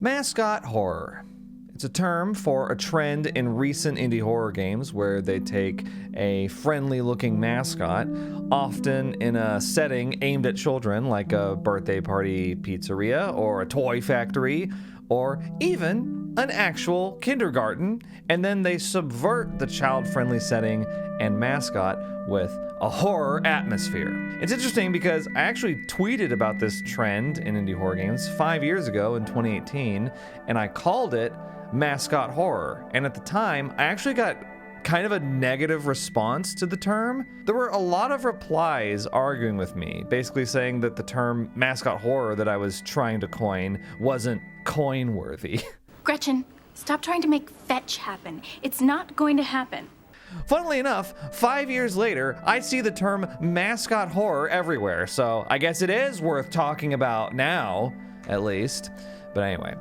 Mascot horror. It's a term for a trend in recent indie horror games where they take a friendly-looking mascot, often in a setting aimed at children like a birthday party pizzeria or a toy factory, or even an actual kindergarten, and then they subvert the child-friendly setting and mascot with a horror atmosphere. It's interesting because I actually tweeted about this trend in indie horror games 5 years ago in 2018, and I called it mascot horror. And at the time, I actually got kind of a negative response to the term. There were a lot of replies arguing with me, basically saying that the term mascot horror that I was trying to coin wasn't coin-worthy. Gretchen, stop trying to make fetch happen. It's not going to happen. Funnily enough, 5 years later, I see the term mascot horror everywhere, so I guess it is worth talking about now, at least. But anyway,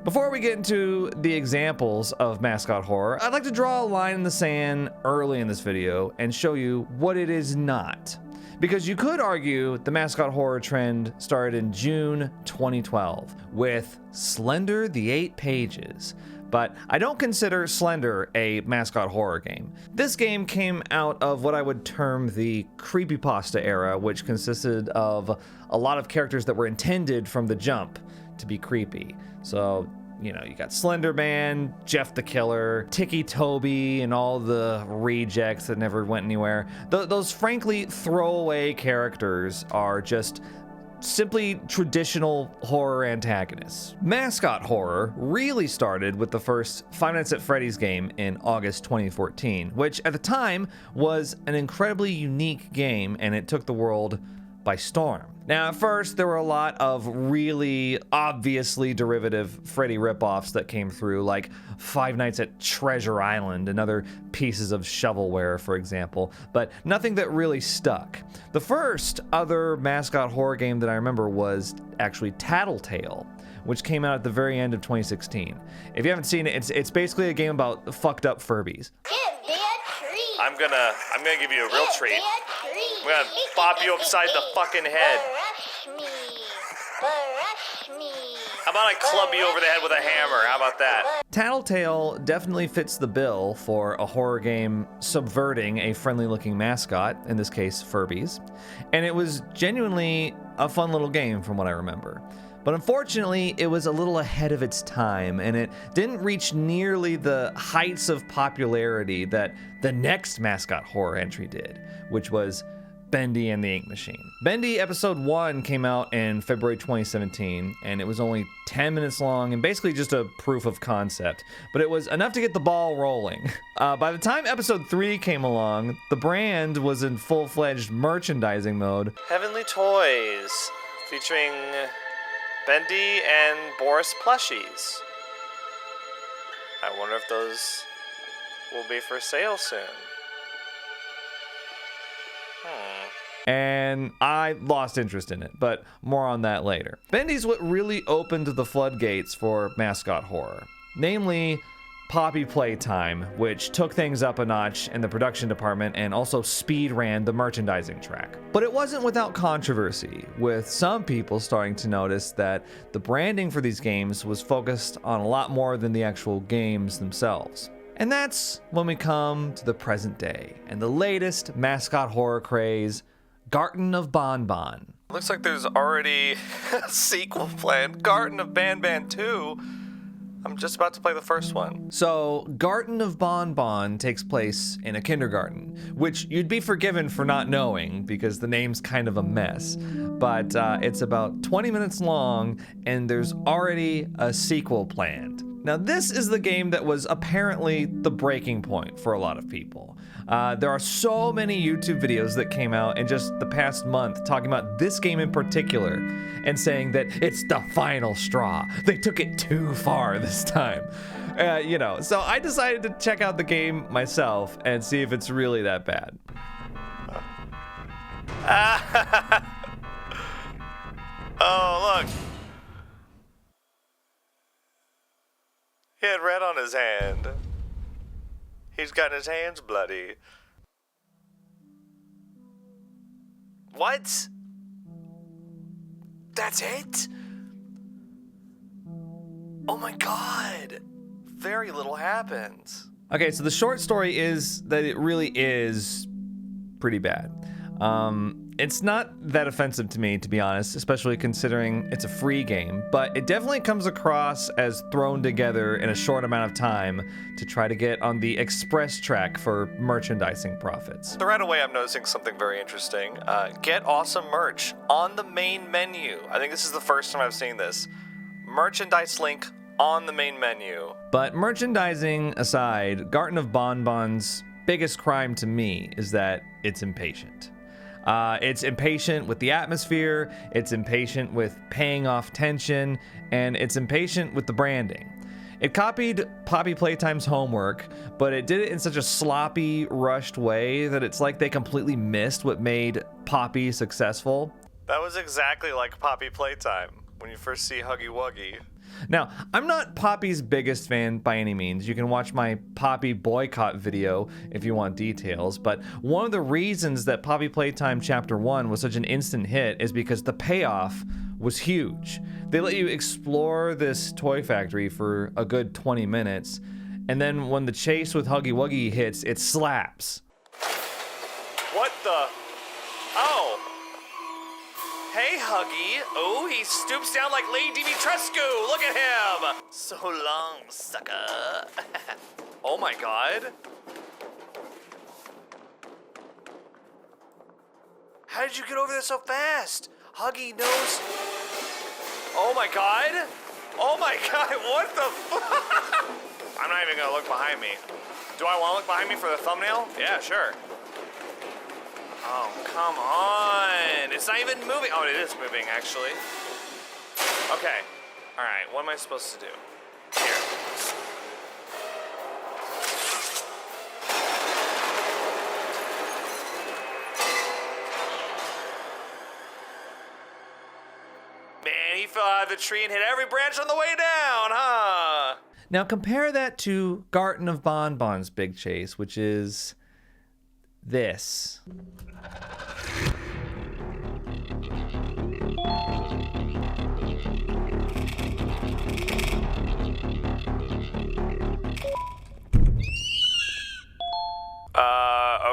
before we get into the examples of mascot horror, I'd like to draw a line in the sand early in this video and show you what it is not. Because you could argue the mascot horror trend started in June 2012 with Slender the 8 Pages. But I don't consider Slender a mascot horror game. This game came out of what I would term the creepypasta era, which consisted of a lot of characters that were intended from the jump to be creepy. So, you know, you got Slender Man, Jeff the Killer, Tiki Toby, and all the rejects that never went anywhere. Those frankly throwaway characters are just simply traditional horror antagonists. Mascot horror really started with the first Five Nights at Freddy's game in August 2014, which at the time was an incredibly unique game, and it took the world by storm. Now, at first, there were a lot of really obviously derivative Freddy ripoffs that came through, like Five Nights at Treasure Island and other pieces of shovelware, for example, but nothing that really stuck. The first other mascot horror game that I remember was actually Tattletale, which came out at the very end of 2016. If you haven't seen it, it's basically a game about fucked up Furbies. Give me a treat. I'm gonna give you a real treat. I'm gonna bop you upside the fucking head. Brush me. Brush me. How about I club you over the head with a hammer? How about that? Tattletale definitely fits the bill for a horror game subverting a friendly-looking mascot, in this case, Furbies. And it was genuinely a fun little game from what I remember. But unfortunately, it was a little ahead of its time, and it didn't reach nearly the heights of popularity that the next mascot horror entry did, which was Bendy and the Ink Machine. Bendy Episode 1 came out in February 2017, and it was only 10 minutes long and basically just a proof of concept, but it was enough to get the ball rolling. By the time Episode 3 came along, the brand was in full-fledged merchandising mode. Heavenly Toys, featuring Bendy and Boris plushies. I wonder if those will be for sale soon. And I lost interest in it, but more on that later. Bendy's what really opened the floodgates for mascot horror, namely Poppy Playtime, which took things up a notch in the production department and also speed ran the merchandising track. But it wasn't without controversy, with some people starting to notice that the branding for these games was focused on a lot more than the actual games themselves. And that's when we come to the present day and the latest mascot horror craze, Garten of Banban. Looks like there's already a sequel planned, Garten of Banban 2. I'm just about to play the first one. So, Garten of Banban takes place in a kindergarten, which you'd be forgiven for not knowing because the name's kind of a mess. But it's about 20 minutes long, and there's already a sequel planned. Now, this is the game that was apparently the breaking point for a lot of people. There are so many YouTube videos that came out in just the past month talking about this game in particular and saying that it's the final straw. They took it too far this time. You know, so I decided to check out the game myself and see if it's really that bad. Oh, look. He had red on his hand. He's gotten his hands bloody. What? That's it? Oh my god! Very little happens. Okay, so the short story is that it really is pretty bad. It's not that offensive to me, to be honest, especially considering it's a free game, but it definitely comes across as thrown together in a short amount of time to try to get on the express track for merchandising profits. So right away, I'm noticing something very interesting. Get awesome merch on the main menu. I think this is the first time I've seen this. Merchandise link on the main menu. But merchandising aside, Garten of Banban's biggest crime to me is that it's impatient. It's impatient with the atmosphere, it's impatient with paying off tension, and it's impatient with the branding. It copied Poppy Playtime's homework, but it did it in such a sloppy, rushed way that it's like they completely missed what made Poppy successful. That was exactly like Poppy Playtime, when you first see Huggy Wuggy. Now, I'm not Poppy's biggest fan by any means. You can watch my Poppy boycott video if you want details, but one of the reasons that Poppy Playtime Chapter 1 was such an instant hit is because the payoff was huge. They let you explore this toy factory for a good 20 minutes, and then when the chase with Huggy Wuggy hits, it slaps. What the? Oh! Hey, Huggy. Oh, he stoops down like Lady Dimitrescu. Look at him. So long, sucker. Oh my god. How did you get over there so fast? Huggy knows. Oh my god. Oh my god, what the fuck? I'm not even gonna look behind me. Do I want to look behind me for the thumbnail? Yeah, sure. Oh, come on. It's not even moving. Oh, it is moving, actually. Okay. All right, what am I supposed to do? Here. Man, he fell out of the tree and hit every branch on the way down, huh? Now compare that to Garten of Banban's big chase, which is this.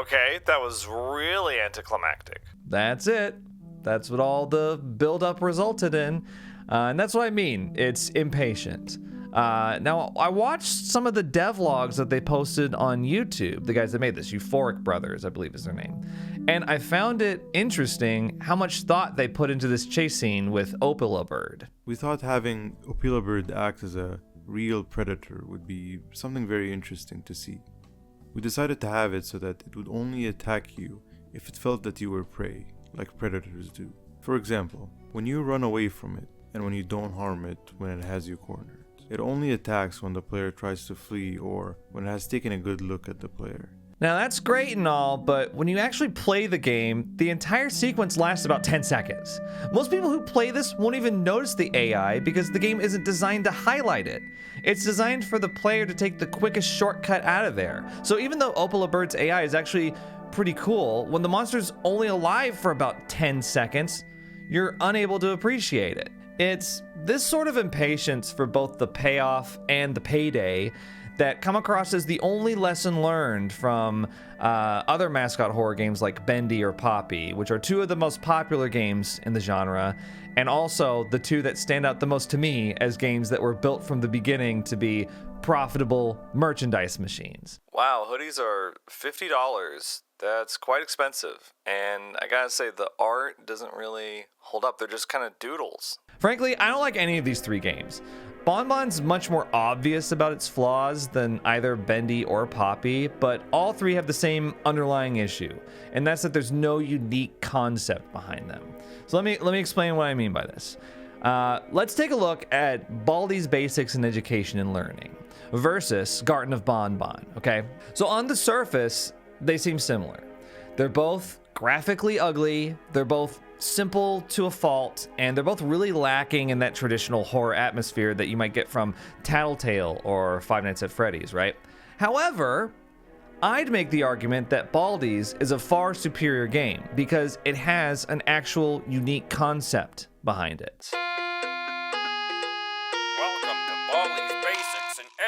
Okay, that was really anticlimactic. That's it. That's what all the build-up resulted in. And that's what I mean. It's impatient. Now, I watched some of the devlogs that they posted on YouTube, the guys that made this, Euphoric Brothers, I believe is their name. And I found it interesting how much thought they put into this chase scene with Opila Bird. We thought having Opila Bird act as a real predator would be something very interesting to see. We decided to have it so that it would only attack you if it felt that you were prey, like predators do. For example, when you run away from it, and when you don't harm it when it has you cornered. It only attacks when the player tries to flee or when it has taken a good look at the player. Now that's great and all, but when you actually play the game, the entire sequence lasts about 10 seconds. Most people who play this won't even notice the AI because the game isn't designed to highlight it. It's designed for the player to take the quickest shortcut out of there. So even though Opila Bird's AI is actually pretty cool, when the monster's only alive for about 10 seconds, you're unable to appreciate it. It's this sort of impatience for both the payoff and the payday that come across as the only lesson learned from other mascot horror games like Bendy or Poppy, which are two of the most popular games in the genre, and also the two that stand out the most to me as games that were built from the beginning to be profitable merchandise machines. Wow, hoodies are $50. That's quite expensive. And I gotta say, the art doesn't really hold up. They're just kind of doodles. Frankly, I don't like any of these three games. Banban's much more obvious about its flaws than either Bendy or Poppy, but all three have the same underlying issue, and that's that there's no unique concept behind them. So let me explain what I mean by this. Let's take a look at Baldi's Basics in Education and Learning versus Garten of Banban, okay? So on the surface, they seem similar. They're both graphically ugly, they're both simple to a fault, and they're both really lacking in that traditional horror atmosphere that you might get from Tattletale or Five Nights at Freddy's, right? However, I'd make the argument that Baldi's is a far superior game because it has an actual unique concept behind it. Welcome to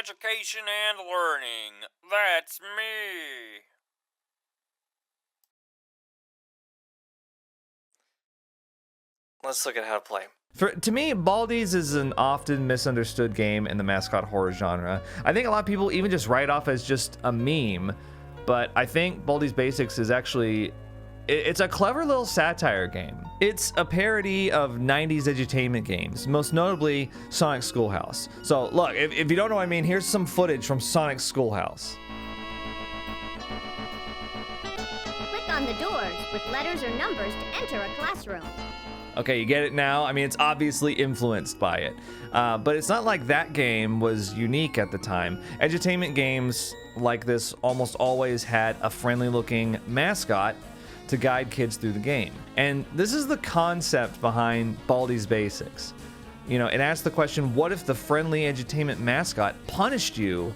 education and learning. That's me. Let's look at how to play. To me, Baldi's is an often misunderstood game in the mascot horror genre. I think a lot of people even just write it off as just a meme, but I think Baldi's Basics is actually, it's a clever little satire game. It's a parody of 90s edutainment games, most notably Sonic Schoolhouse. So look, if you don't know what I mean, here's some footage from Sonic Schoolhouse. Click on the doors with letters or numbers to enter a classroom. Okay, you get it now? I mean, it's obviously influenced by it. But it's not like that game was unique at the time. Edutainment games like this almost always had a friendly-looking mascot to guide kids through the game. And this is the concept behind Baldi's Basics. You know, it asks the question, what if the friendly edutainment mascot punished you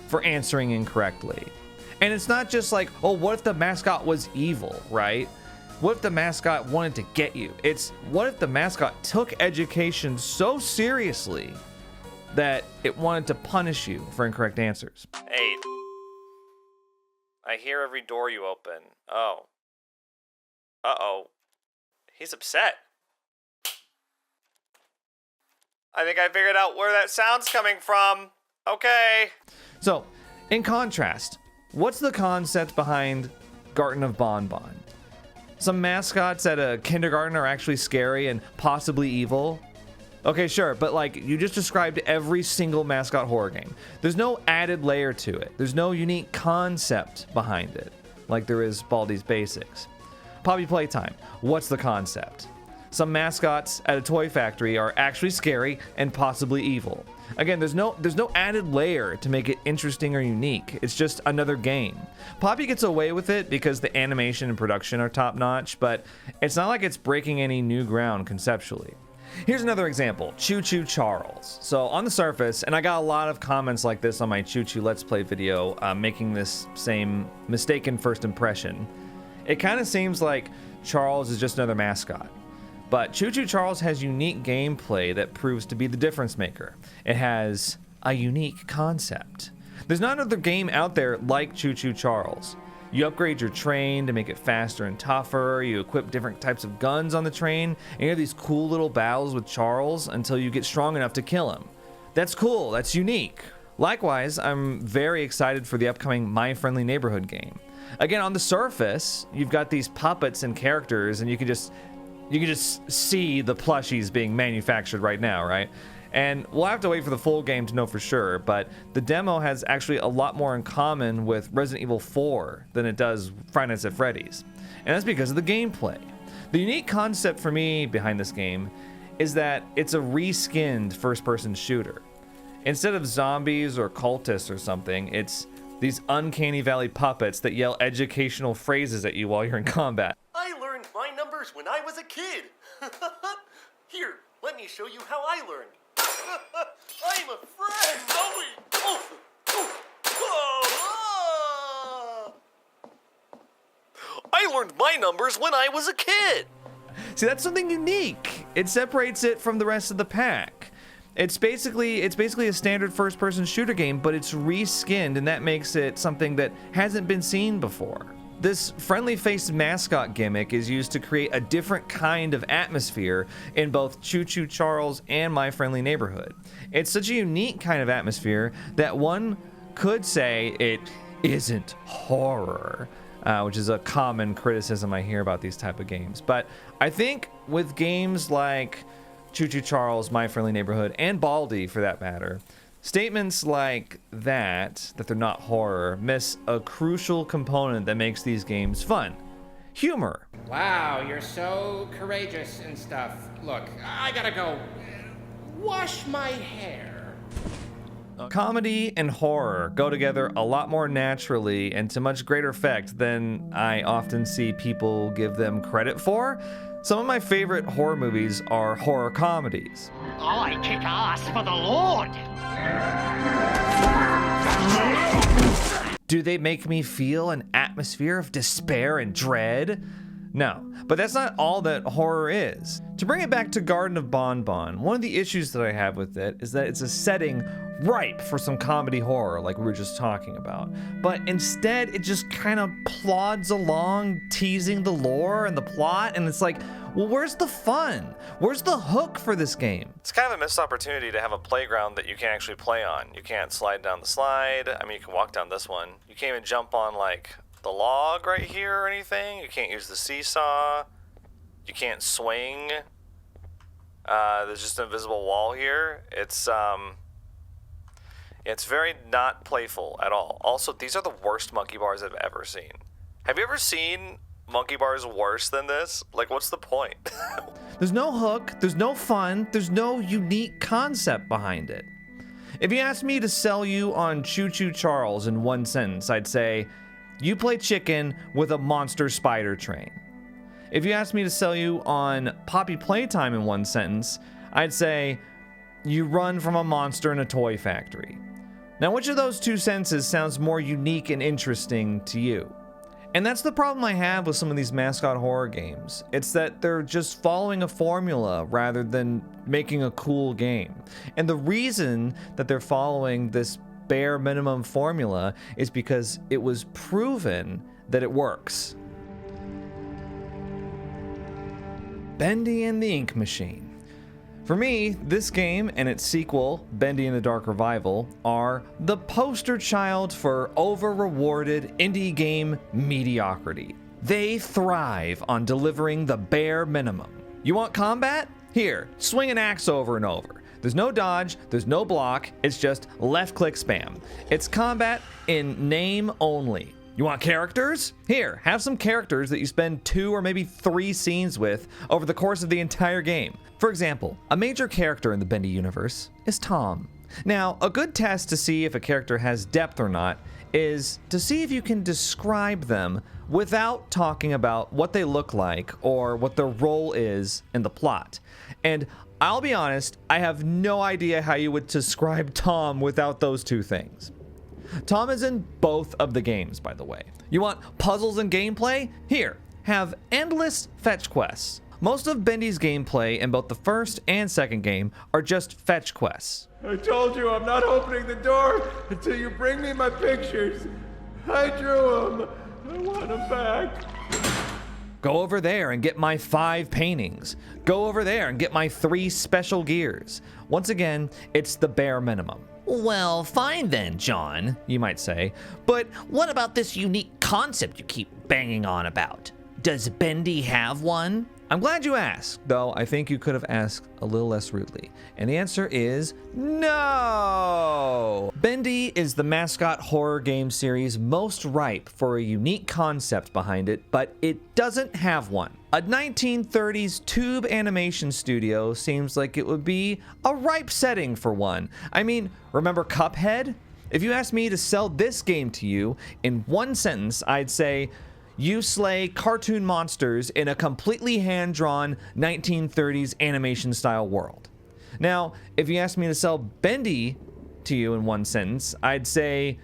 for answering incorrectly? And it's not just like, oh, what if the mascot was evil, right? What if the mascot wanted to get you? It's what if the mascot took education so seriously that it wanted to punish you for incorrect answers? Hey, I hear every door you open. Oh. Uh-oh. He's upset. I think I figured out where that sound's coming from. Okay. So, in contrast, what's the concept behind Garten of Banban? Some mascots at a kindergarten are actually scary and possibly evil. Okay, sure, but like, you just described every single mascot horror game. There's no added layer to it. There's no unique concept behind it, like there is Baldi's Basics. Poppy Playtime, what's the concept? Some mascots at a toy factory are actually scary and possibly evil. Again, there's no added layer to make it interesting or unique. It's just another game. Poppy gets away with it because the animation and production are top notch, but it's not like it's breaking any new ground conceptually. Here's another example, Choo Choo Charles. So on the surface, and I got a lot of comments like this on my Choo Choo Let's Play video, making this same mistaken first impression. It kind of seems like Charles is just another mascot. But Choo Choo Charles has unique gameplay that proves to be the difference maker. It has a unique concept. There's not another game out there like Choo Choo Charles. You upgrade your train to make it faster and tougher, you equip different types of guns on the train, and you have these cool little battles with Charles until you get strong enough to kill him. That's cool, that's unique. Likewise, I'm very excited for the upcoming My Friendly Neighborhood game. Again, on the surface, you've got these puppets and characters, and you can just see the plushies being manufactured right now, right? And we'll have to wait for the full game to know for sure, but the demo has actually a lot more in common with Resident Evil 4 than it does Five Nights at Freddy's. And that's because of the gameplay. The unique concept for me behind this game is that it's a reskinned first-person shooter. Instead of zombies or cultists or something, it's these uncanny valley puppets that yell educational phrases at you while you're in combat. I learned my numbers when I was a kid. Here, let me show you how I learned. I'm a friend. I learned my numbers when I was a kid. See, that's something unique. It separates it from the rest of the pack. It's basically a standard first-person shooter game, but it's reskinned, and that makes it something that hasn't been seen before. This friendly-faced mascot gimmick is used to create a different kind of atmosphere in both Choo Choo Charles and My Friendly Neighborhood. It's such a unique kind of atmosphere that one could say it isn't horror, which is a common criticism I hear about these type of games. But I think with games like Choo Choo Charles, My Friendly Neighborhood, and Baldi for that matter, statements like that they're not horror, miss a crucial component that makes these games fun. Humor. Wow, you're so courageous and stuff. Look, I gotta go wash my hair. Comedy and horror go together a lot more naturally and to much greater effect than I often see people give them credit for. Some of my favorite horror movies are horror comedies. I kick ass for the Lord. Do they make me feel an atmosphere of despair and dread? No, but that's not all that horror is. To bring it back to Garten of Banban, one of the issues that I have with it is that it's a setting ripe for some comedy horror like we were just talking about. But instead, it just kind of plods along, teasing the lore and the plot, and it's like, well, where's the fun? Where's the hook for this game? It's kind of a missed opportunity to have a playground that you can actually play on. You can't slide down the slide. I mean, you can walk down this one. You can't even jump on, like, the log right here or anything. You can't use the seesaw. You can't swing. There's just an invisible wall here. It's very not playful at all. Also, these are the worst monkey bars I've ever seen. Have you ever seen monkey bars worse than this? Like, what's the point? There's no hook, there's no fun, there's no unique concept behind it. If you asked me to sell you on Choo Choo Charles in one sentence, I'd say, you play chicken with a monster spider train. If you asked me to sell you on Poppy Playtime in one sentence, I'd say, you run from a monster in a toy factory. Now, which of those two sentences sounds more unique and interesting to you? And that's the problem I have with some of these Mascot horror games. It's that they're just following a formula rather than making a cool game. And the reason that they're following this bare minimum formula is because it was proven that it works. Bendy and the Ink Machine. For me, this game and its sequel, Bendy and the Dark Revival, are the poster child for over-rewarded indie game mediocrity. They thrive on delivering the bare minimum. You want combat? Here, swing an axe over and over. There's no dodge, there's no block, it's just left-click spam. It's combat in name only. You want characters? Here, have some characters that you spend 2 or maybe 3 scenes with over the course of the entire game. For example, a major character in the Bendy universe is Tom. Now, a good test to see if a character has depth or not is to see if you can describe them without talking about what they look like or what their role is in the plot. And I'll be honest, I have no idea how you would describe Tom without those two things. Tom is in both of the games, by the way. You want puzzles and gameplay? Here, have endless fetch quests. Most of Bendy's gameplay in both the first and second game are just fetch quests. I told you I'm not opening the door until you bring me my pictures. I drew them. I want them back. Go over there and get my 5 paintings. Go over there and get my 3 special gears. Once again, it's the bare minimum. Well, fine then, John, you might say, but what about this unique concept you keep banging on about? Does Bendy have one? I'm glad you asked, though I think you could have asked a little less rudely. And the answer is no! Bendy is the Mascot horror game series most ripe for a unique concept behind it, but it doesn't have one. A 1930s tube animation studio seems like it would be a ripe setting for one. I mean, remember Cuphead? If you asked me to sell this game to you in one sentence, I'd say, you slay cartoon monsters in a completely hand-drawn 1930s animation-style world. Now, if you asked me to sell Bendy to you in one sentence, I'd say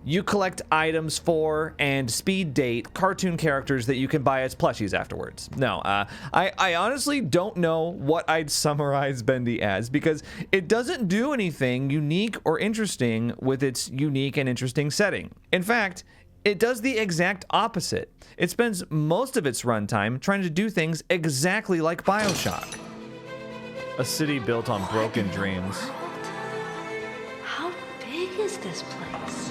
you collect items for and speed date cartoon characters that you can buy as plushies afterwards. No, I honestly don't know what I'd summarize Bendy as because it doesn't do anything unique or interesting with its unique and interesting setting. In fact, it does the exact opposite. It spends most of its runtime trying to do things exactly like Bioshock. A city built on broken dreams. How big is this place?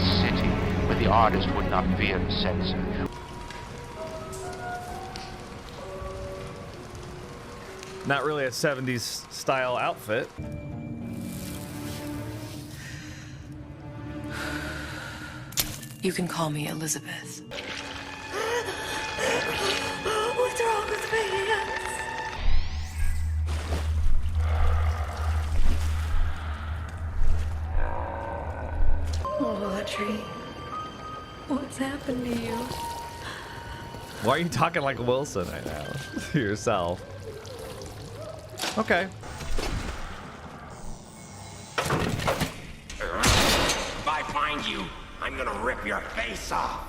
City where the artist would not fear the censor. Not really a 70s style outfit. You can call me Elizabeth. What's wrong with me? Audrey, what's happened to you? Why are you talking like Wilson right now to yourself? Okay. If I find you, I'm gonna rip your face off.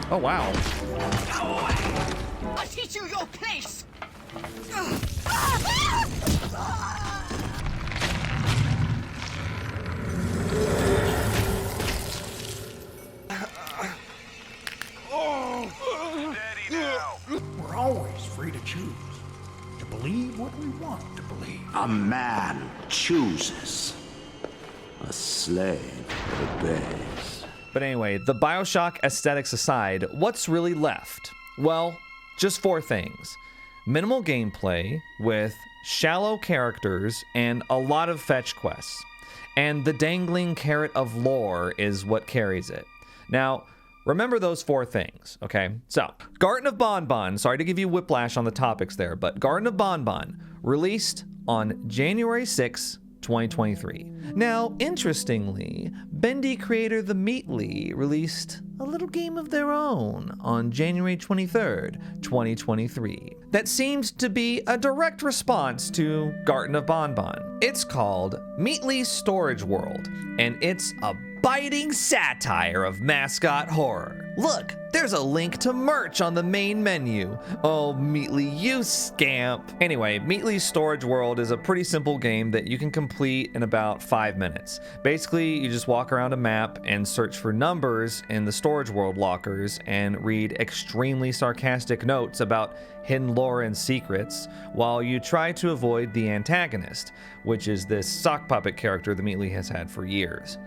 Oh, wow. I'll teach you your place! We're always free to choose. To believe what we want to believe. A man chooses. A slave obeys. But anyway, the Bioshock aesthetics aside, what's really left? Well, just 4 things. Minimal gameplay with shallow characters and a lot of fetch quests. And the dangling carrot of lore is what carries it. Now, remember those 4 things, okay? So, Garden of Banban, sorry to give you whiplash on the topics there, but Garden of Banban, released on January 6, 2023. Now, interestingly, Bendy creator The Meatly released a little game of their own on January 23rd, 2023. That seems to be a direct response to Garden of Banban. It's called Meatly's Storage World, and it's a biting satire of Mascot horror. Look, there's a link to merch on the main menu. Oh, Meatly, you scamp. Anyway, Meatly's Storage World is a pretty simple game that you can complete in about 5 minutes. Basically, you just walk around a map and search for numbers in the Storage World lockers and read extremely sarcastic notes about hidden lore and secrets while you try to avoid the antagonist, which is this sock puppet character the Meatly has had for years.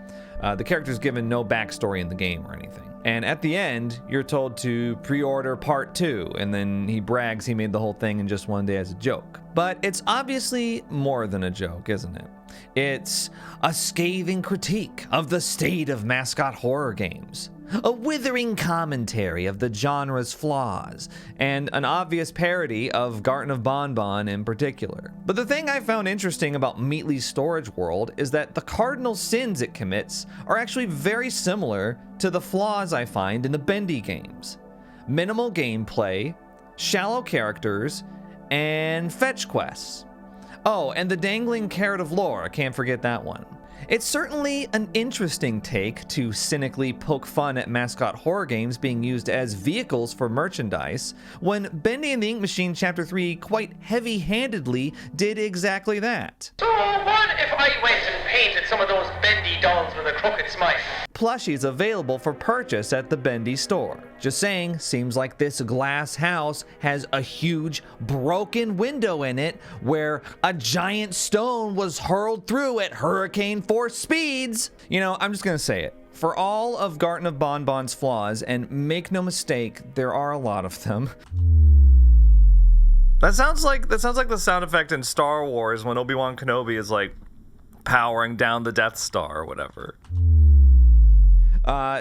The character's given no backstory in the game or anything. And at the end, you're told to pre-order part 2, and then he brags he made the whole thing in just 1 day as a joke. But it's obviously more than a joke, isn't it? It's a scathing critique of the state of Mascot horror games, a withering commentary of the genre's flaws, and an obvious parody of Garden of Banban in particular. But the thing I found interesting about Meatly's Storage World is that the cardinal sins it commits are actually very similar to the flaws I find in the Bendy games. Minimal gameplay, shallow characters, and fetch quests. Oh, and the dangling carrot of lore, I can't forget that one. It's certainly an interesting take to cynically poke fun at Mascot horror games being used as vehicles for merchandise, when Bendy and the Ink Machine Chapter 3 quite heavy-handedly did exactly that. So what if I went and painted some of those Bendy dolls with a crooked smile? Plushies available for purchase at the Bendy store. Just saying, seems like this glass house has a huge broken window in it where a giant stone was hurled through at hurricane force speeds. You know, I'm just gonna say it. For all of Garden of Banban's flaws, and make no mistake, there are a lot of them. That sounds like the sound effect in Star Wars when Obi-Wan Kenobi is like powering down the Death Star or whatever.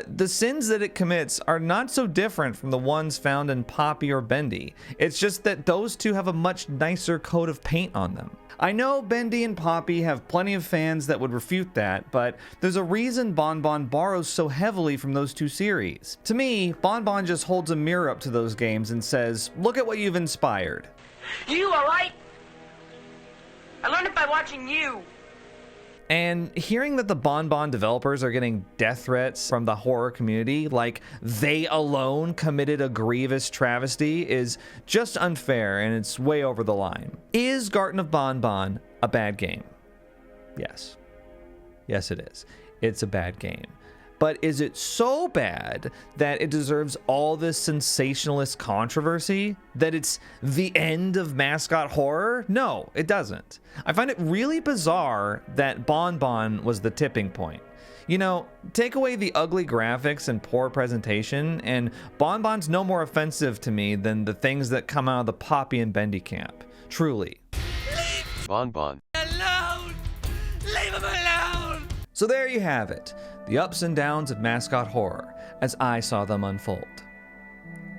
The sins that it commits are not so different from the ones found in Poppy or Bendy. It's just that those two have a much nicer coat of paint on them. I know Bendy and Poppy have plenty of fans that would refute that, but there's a reason Banban borrows so heavily from those two series. To me, Banban just holds a mirror up to those games and says, look at what you've inspired. You alright? I learned it by watching you. And hearing that the Banban developers are getting death threats from the horror community, like they alone committed a grievous travesty, is just unfair, and it's way over the line. Is Garden of Banban a bad game? Yes. Yes, it is. It's a bad game. But is it so bad that it deserves all this sensationalist controversy? That it's the end of Mascot horror? No, it doesn't. I find it really bizarre that Banban was the tipping point. You know, take away the ugly graphics and poor presentation, and Banban's no more offensive to me than the things that come out of the Poppy and Bendy camp. Truly. Banban. Alone! Leave him alone! So there you have it. The ups and downs of Mascot horror, as I saw them unfold.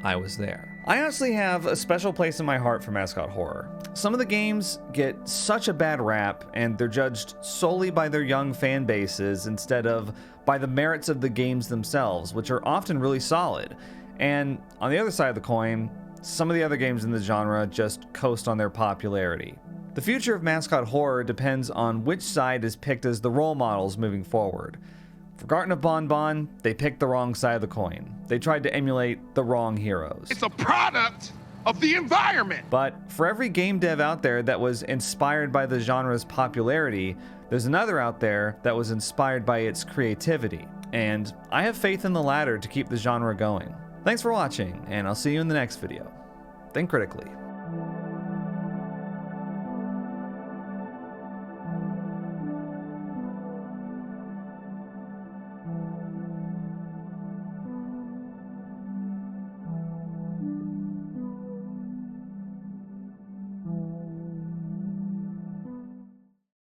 I was there. I honestly have a special place in my heart for Mascot horror. Some of the games get such a bad rap, and they're judged solely by their young fan bases instead of by the merits of the games themselves, which are often really solid. And on the other side of the coin, some of the other games in the genre just coast on their popularity. The future of Mascot horror depends on which side is picked as the role models moving forward. For Garden of Banban, they picked the wrong side of the coin. They tried to emulate the wrong heroes. It's a product of the environment. But for every game dev out there that was inspired by the genre's popularity, there's another out there that was inspired by its creativity. And I have faith in the latter to keep the genre going. Thanks for watching, and I'll see you in the next video. Think critically.